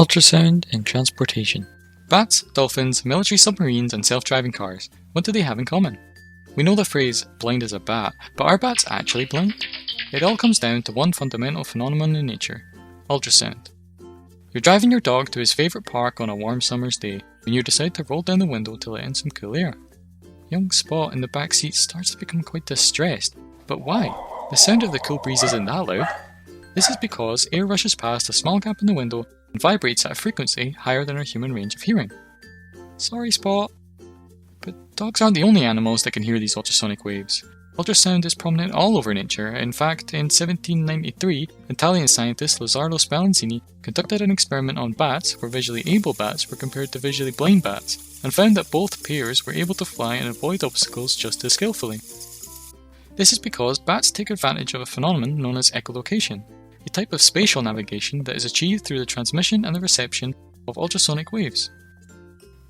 Ultrasound and transportation. Bats, dolphins, military submarines, and self-driving cars. What do they have in common? We know the phrase, blind as a bat, but are bats actually blind? It all comes down to one fundamental phenomenon in nature, ultrasound. You're driving your dog to his favourite park on a warm summer's day when you decide to roll down the window to let in some cool air. Young Spot in the back seat starts to become quite distressed. But why? The sound of the cool breeze isn't that loud. This is because air rushes past a small gap in the window and vibrates at a frequency higher than our human range of hearing. Sorry, Spot. But dogs aren't the only animals that can hear these ultrasonic waves. Ultrasound is prominent all over nature. In fact, in 1793, Italian scientist Lazzaro Spallanzini conducted an experiment on bats where visually able bats were compared to visually blind bats, and found that both pairs were able to fly and avoid obstacles just as skillfully. This is because bats take advantage of a phenomenon known as echolocation, a type of spatial navigation that is achieved through the transmission and the reception of ultrasonic waves.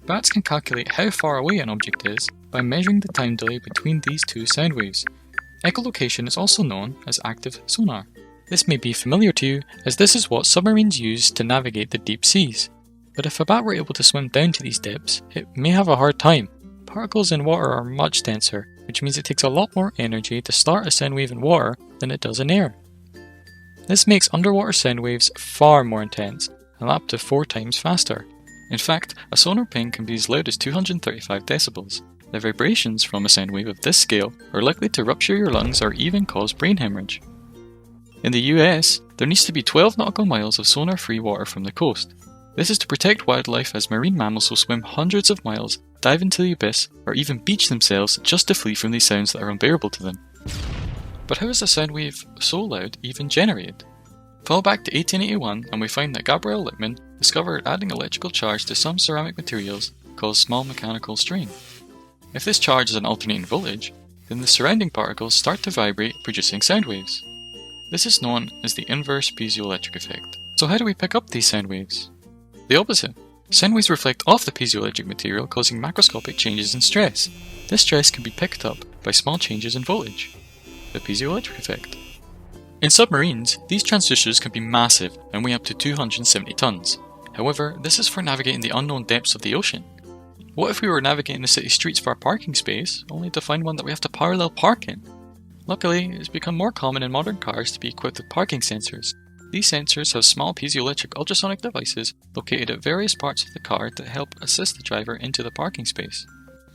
Bats can calculate how far away an object is by measuring the time delay between these two sound waves. Echolocation is also known as active sonar. This may be familiar to you, as this is what submarines use to navigate the deep seas. But if a bat were able to swim down to these depths, it may have a hard time. Particles in water are much denser, which means it takes a lot more energy to start a sound wave in water than it does in air. This makes underwater sound waves far more intense, and up to 4 times faster. In fact, a sonar ping can be as loud as 235 decibels. The vibrations from a sound wave of this scale are likely to rupture your lungs or even cause brain hemorrhage. In the US, there needs to be 12 nautical miles of sonar-free water from the coast. This is to protect wildlife, as marine mammals will swim hundreds of miles, dive into the abyss, or even beach themselves just to flee from these sounds that are unbearable to them. But how is a sound wave so loud even generated? Fall back to 1881 and we find that Gabriel Lippmann discovered adding electrical charge to some ceramic materials caused small mechanical strain. If this charge is an alternating voltage, then the surrounding particles start to vibrate, producing sound waves. This is known as the inverse piezoelectric effect. So how do we pick up these sound waves? The opposite. Sound waves reflect off the piezoelectric material, causing macroscopic changes in stress. This stress can be picked up by small changes in voltage. The piezoelectric effect. In submarines, these transducers can be massive and weigh up to 270 tons. However, this is for navigating the unknown depths of the ocean. What if we were navigating the city streets for a parking space, only to find one that we have to parallel park in? Luckily, it's become more common in modern cars to be equipped with parking sensors. These sensors have small piezoelectric ultrasonic devices located at various parts of the car that help assist the driver into the parking space.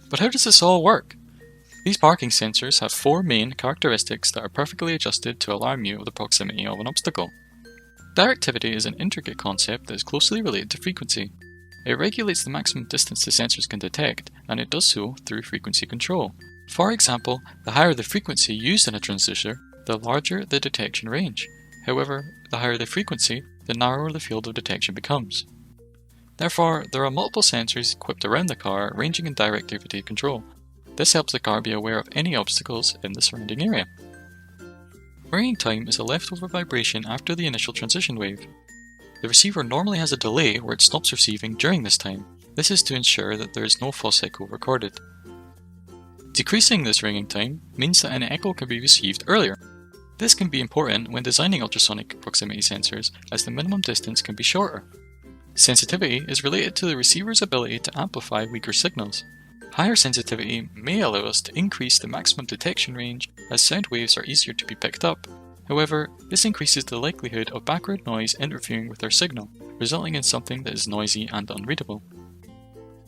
But how does this all work? These parking sensors have 4 main characteristics that are perfectly adjusted to alarm you of the proximity of an obstacle. Directivity is an intricate concept that is closely related to frequency. It regulates the maximum distance the sensors can detect, and it does so through frequency control. For example, the higher the frequency used in a transducer, the larger the detection range. However, the higher the frequency, the narrower the field of detection becomes. Therefore, there are multiple sensors equipped around the car ranging in directivity control. This helps the car be aware of any obstacles in the surrounding area. Ringing time is a leftover vibration after the initial transition wave. The receiver normally has a delay where it stops receiving during this time. This is to ensure that there is no false echo recorded. Decreasing this ringing time means that an echo can be received earlier. This can be important when designing ultrasonic proximity sensors, as the minimum distance can be shorter. Sensitivity is related to the receiver's ability to amplify weaker signals. Higher sensitivity may allow us to increase the maximum detection range, as sound waves are easier to be picked up. However, this increases the likelihood of background noise interfering with our signal, resulting in something that is noisy and unreadable.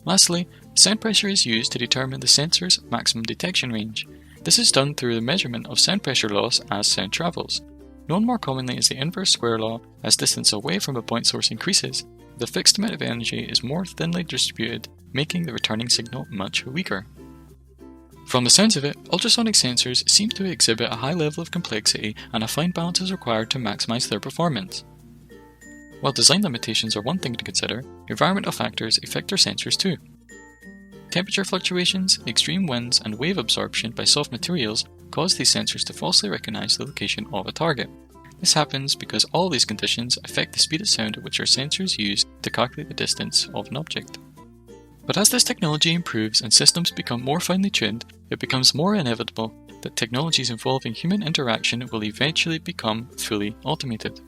Lastly, sound pressure is used to determine the sensor's maximum detection range. This is done through the measurement of sound pressure loss as sound travels. Known more commonly as the inverse square law, as distance away from a point source increases, the fixed amount of energy is more thinly distributed, making the returning signal much weaker. From the sounds of it, ultrasonic sensors seem to exhibit a high level of complexity, and a fine balance is required to maximize their performance. While design limitations are one thing to consider, environmental factors affect our sensors too. Temperature fluctuations, extreme winds, and wave absorption by soft materials cause these sensors to falsely recognize the location of a target. This happens because all these conditions affect the speed of sound at which our sensors use to calculate the distance of an object. But as this technology improves and systems become more finely tuned, it becomes more inevitable that technologies involving human interaction will eventually become fully automated.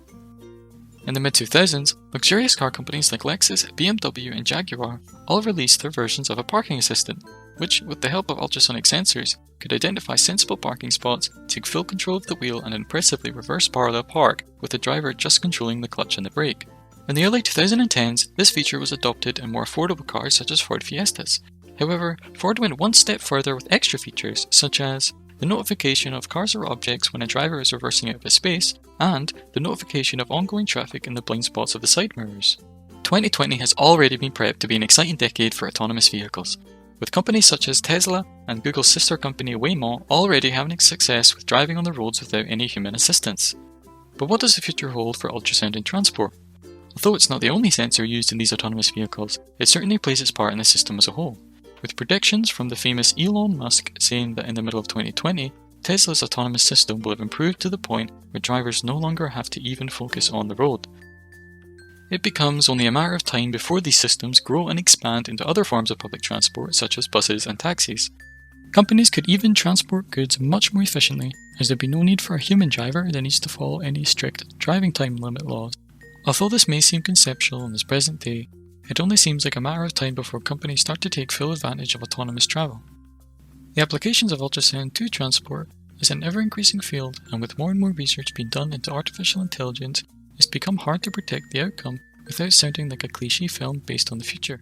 In the mid-2000s, luxurious car companies like Lexus, BMW and Jaguar all released their versions of a parking assistant, which, with the help of ultrasonic sensors, could identify sensible parking spots, take full control of the wheel and impressively reverse parallel park with the driver just controlling the clutch and the brake. In the early 2010s, this feature was adopted in more affordable cars such as Ford Fiestas. However, Ford went one step further with extra features such as the notification of cars or objects when a driver is reversing out of a space, and the notification of ongoing traffic in the blind spots of the side mirrors. 2020 has already been prepped to be an exciting decade for autonomous vehicles, with companies such as Tesla and Google's sister company Waymo already having success with driving on the roads without any human assistance. But what does the future hold for ultrasound in transport? Although it's not the only sensor used in these autonomous vehicles, it certainly plays its part in the system as a whole, with predictions from the famous Elon Musk saying that in the middle of 2020, Tesla's autonomous system will have improved to the point where drivers no longer have to even focus on the road. It becomes only a matter of time before these systems grow and expand into other forms of public transport such as buses and taxis. Companies could even transport goods much more efficiently, as there'd be no need for a human driver that needs to follow any strict driving time limit laws. Although this may seem conceptual in this present day, it only seems like a matter of time before companies start to take full advantage of autonomous travel. The applications of ultrasound to transport is an ever-increasing field, and with more and more research being done into artificial intelligence, it's become hard to predict the outcome without sounding like a cliché film based on the future.